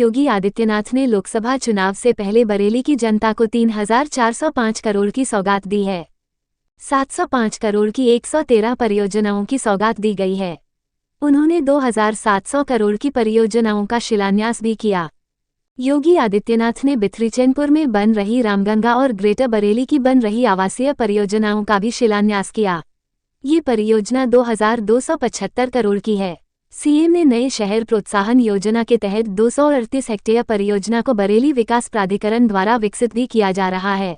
योगी आदित्यनाथ ने लोकसभा चुनाव से पहले बरेली की जनता को 3,405 करोड़ की सौगात दी है। 705 करोड़ की 113 परियोजनाओं की सौगात दी गई है। उन्होंने 2,700 करोड़ की परियोजनाओं का शिलान्यास भी किया। योगी आदित्यनाथ ने बिथरीचैनपुर में बन रही रामगंगा और ग्रेटर बरेली की बन रही आवासीय परियोजनाओं का भी शिलान्यास किया। ये परियोजना 2,275 करोड़ की है। सीएम ने नए शहर प्रोत्साहन योजना के तहत 238 हेक्टेयर परियोजना को बरेली विकास प्राधिकरण द्वारा विकसित भी किया जा रहा है।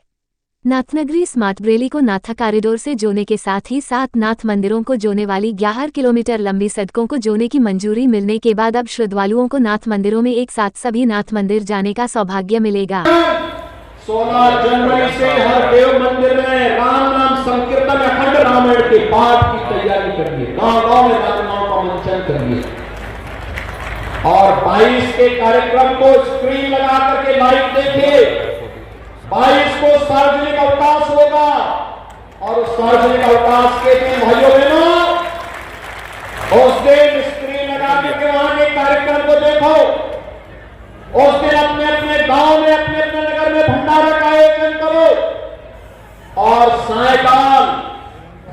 नाथनगरी स्मार्ट बरेली को नाथा कॉरिडोर से जोड़ने के साथ ही 7 नाथ मंदिरों को जोड़ने वाली 11 किलोमीटर लंबी सड़कों को जोड़ने की मंजूरी मिलने के बाद अब श्रद्धालुओं को नाथ मंदिरों में एक साथ सभी नाथ मंदिर जाने का सौभाग्य मिलेगा। 16 जनवरी से हर देव मंदिर में राम नाम संकीर्तन अखंड रामायण के पाठ की तैयारी करिए, गांव-गांव में रामायण का मंचन करिए और 22 के कार्यक्रम को स्क्रीन लगा करके लाइव देखिए। 22 को सार्वजनिक अवकाश होगा और उस सार्वजनिक अवकाश के दिन भाइयों बहनों उस दिन स्क्रीन लगा करके वहां के कार्यक्रम को देखो। उस दिन अपने अपने गांव में अपने अपने नगर में भंडारा का आयोजन करो और सायकाल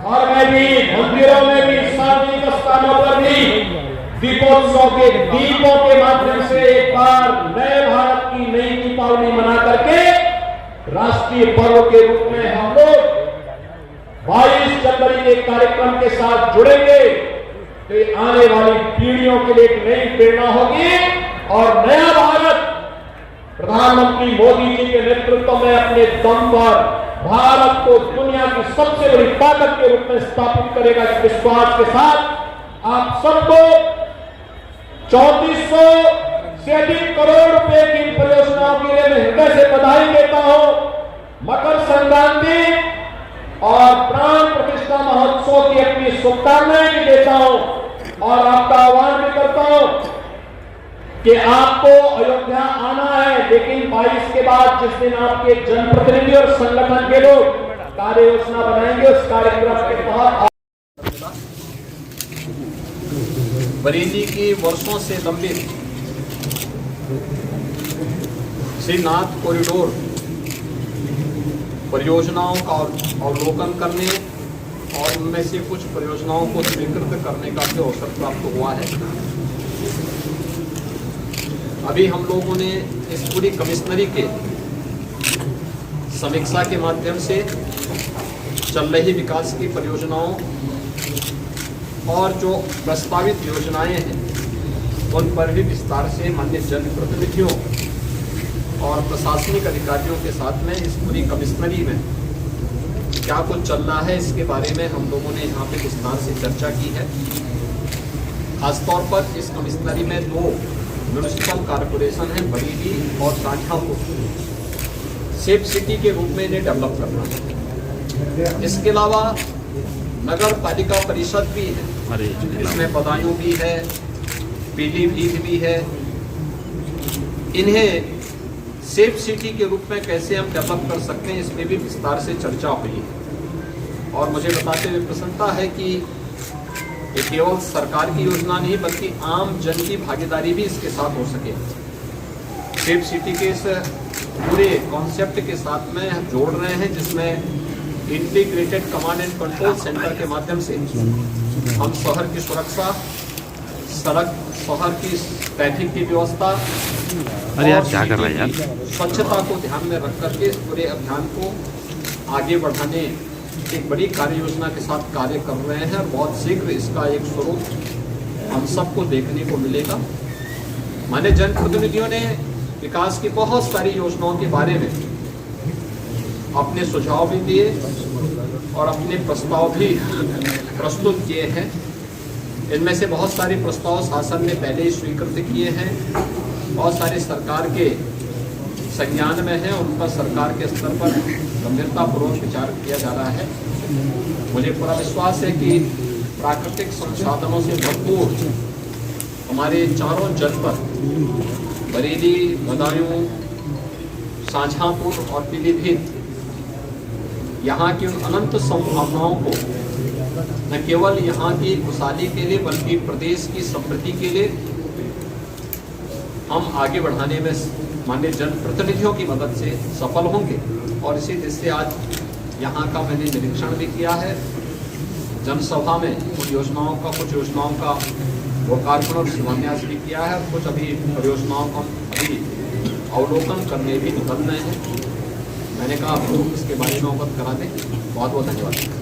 घर में भी मंदिरों में भी सार्वजनिक स्थानों पर भी दीपोत्सव के दीपों के माध्यम से एक बार नए भारत की नई दीपावली मना करके राष्ट्रीय पर्व के रूप में हम लोग 22 जनवरी के कार्यक्रम के साथ जुड़ेंगे तो आने वाली पीढ़ियों के लिए एक नई प्रेरणा होगी और नया भारत प्रधानमंत्री मोदी जी के नेतृत्व में अपने दम पर भारत को दुनिया की सबसे बड़ी ताकत के रूप में स्थापित करेगा। इस विश्वास के साथ आप सबको 3400 से अधिक करोड़ रुपए की इन परियोजनाओं के लिए मैं हृदय से बधाई देता हूं। मकर संक्रांति और प्राण प्रतिष्ठा महोत्सव की अपनी शुभकामनाएं भी देता हूं और आपका आह्वान भी करता हूं कि आपको अयोध्या आना है, लेकिन 22 के बाद जिस दिन आपके जनप्रतिनिधि और संगठन के लोग कार्य योजना बनाएंगे उस कार्यक्रम के तहत बरेली की वर्षों से लंबित श्रीनाथ कॉरिडोर परियोजनाओं का अवलोकन करने और उनमें से कुछ परियोजनाओं को स्वीकृत करने का भी अवसर प्राप्त हुआ है। अभी हम लोगों ने इस पूरी कमिश्नरी के समीक्षा के माध्यम से चल रही विकास की परियोजनाओं और जो प्रस्तावित योजनाएं हैं उन पर भी विस्तार से माननीय जनप्रतिनिधियों और प्रशासनिक अधिकारियों के साथ में इस पूरी कमिश्नरी में क्या कुछ चल रहा है इसके बारे में हम लोगों ने यहाँ पे विस्तार से चर्चा की है। खासतौर पर इस कमिश्नरी में 2 म्यूनिसिपल कॉरपोरेशन है, बरेली और शाहजहांपुर, सेफ सिटी के रूप में इन्हें डेवलप करना है। इसके अलावा नगर पालिका परिषद भी है, इसमें बदायूं भी है, पीलीभीत भी है। इन्हें सेफ सिटी के रूप में कैसे हम डेवलप कर सकते हैं इसमें भी विस्तार से चर्चा हुई है और मुझे बताते हुए प्रसन्नता है कि ये केवल सरकार की योजना नहीं बल्कि आम जन की भागीदारी भी इसके साथ हो सके। सेफ सिटी के इस पूरे कॉन्सेप्ट के साथ में हम जोड़ रहे हैं जिसमें integrated command and control centre के माध्यम से हम शहर की सुरक्षा, सड़क, शहर की ट्रैफिक की व्यवस्था और स्वच्छता को ध्यान में रख करके इस पूरे अभियान को आगे बढ़ाने एक बड़ी कार्य योजना के साथ कार्य कर रहे हैं और बहुत शीघ्र इसका एक स्वरूप हम सबको देखने को मिलेगा। माननीय जनप्रतिनिधियों ने विकास की बहुत सारी योजनाओं के बारे में अपने सुझाव भी दिए और अपने प्रस्ताव भी प्रस्तुत किए हैं। इनमें से बहुत सारे प्रस्ताव शासन ने पहले ही स्वीकृत किए हैं, बहुत सारे सरकार के संज्ञान में है, उन पर सरकार के स्तर पर गंभीरतापूर्वक विचार किया जा रहा है। मुझे पूरा विश्वास है कि प्राकृतिक संसाधनों से भरपूर हमारे चारों जनपद बरेली, बदायूं, शाहजहांपुर और पीलीभीत यहाँ की उन अनंत संभावनाओं को न केवल यहाँ की खुशहाली के लिए बल्कि प्रदेश की समृद्धि के लिए हम आगे बढ़ाने में माननीय जनप्रतिनिधियों की मदद से सफल होंगे। और इसी दृष्टि से आज यहाँ का मैंने निरीक्षण भी किया है, जनसभा में उन योजनाओं का, कुछ योजनाओं का लोकार्पण और शिलान्यास भी किया है, कुछ अभी परियोजनाओं का अभी अवलोकन करने भी निकल रहे हैं। मैंने कहा आपको इसके बारे में अवगत करा दें। बहुत बहुत धन्यवाद।